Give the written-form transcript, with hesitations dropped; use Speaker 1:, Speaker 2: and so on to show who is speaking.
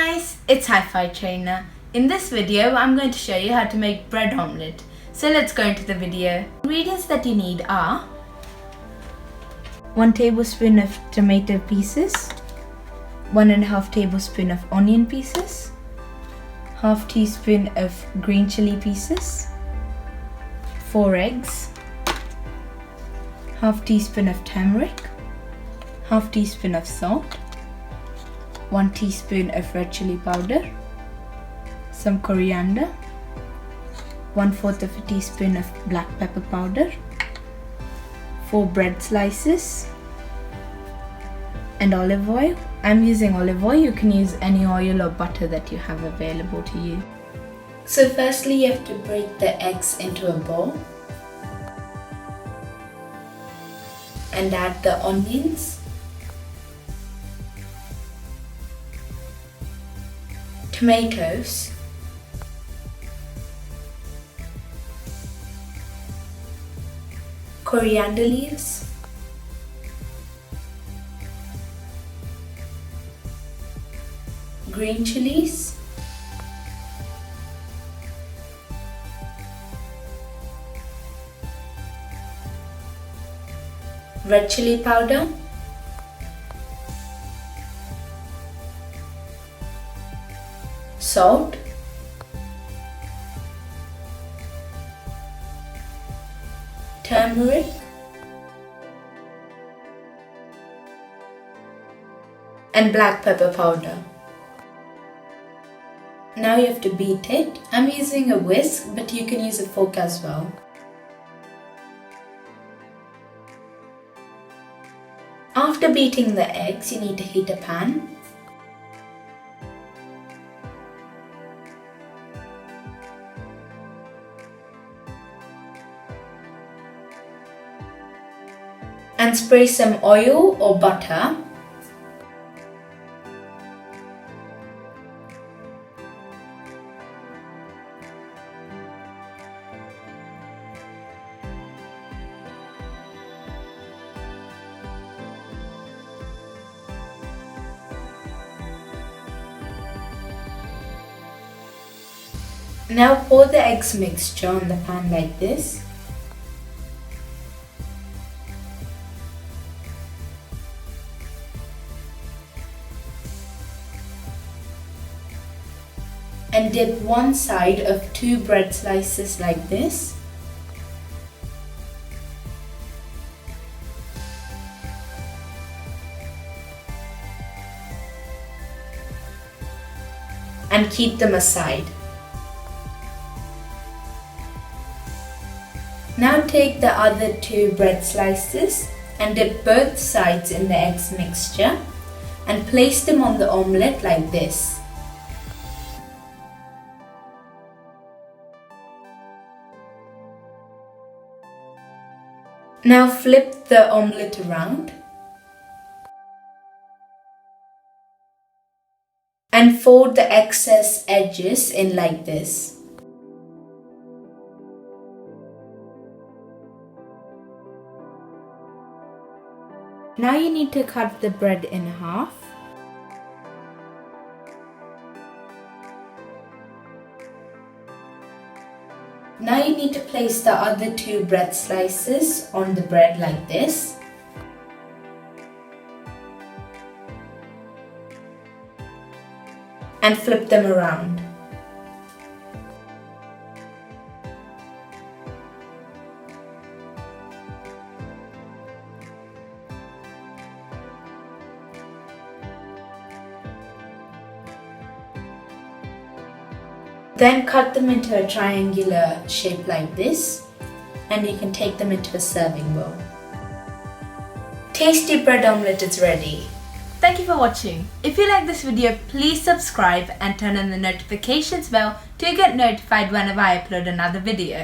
Speaker 1: guys, it's Hi5 Trainer. In this video, I'm going to show you how to make bread omelette. So let's go into the video. Ingredients that you need are 1 tablespoon of tomato pieces, 1.5 tablespoon of onion pieces, half teaspoon of green chili pieces, 4 eggs, half teaspoon of turmeric, half teaspoon of salt, 1 teaspoon of red chili powder, some coriander, 1/4 of a teaspoon of black pepper powder, 4 bread slices, and olive oil. I'm using olive oil. You can use any oil or butter that you have available to you. So firstly, you have to break the eggs into a bowl and add the onions, tomatoes, coriander leaves, green chillies, red chili powder, salt, turmeric, and black pepper powder. Now you have to beat it. I'm using a whisk, but you can use a fork as well. After beating the eggs, you need to heat a pan. And spray some oil or butter. Now pour the eggs mixture on the pan like this. And dip one side of 2 bread slices like this. And keep them aside. Now take the other 2 bread slices and dip both sides in the eggs mixture and place them on the omelette like this. Now flip the omelette around and fold the excess edges in like this. Now you need to cut the bread in half. Now you need to place the other 2 bread slices on the bread like this. And flip them around. Then cut them into a triangular shape like this, and you can take them into a serving bowl. Tasty bread omelette is ready. Thank you for watching. If you like this video, please subscribe and turn on the notifications bell to get notified whenever I upload another video.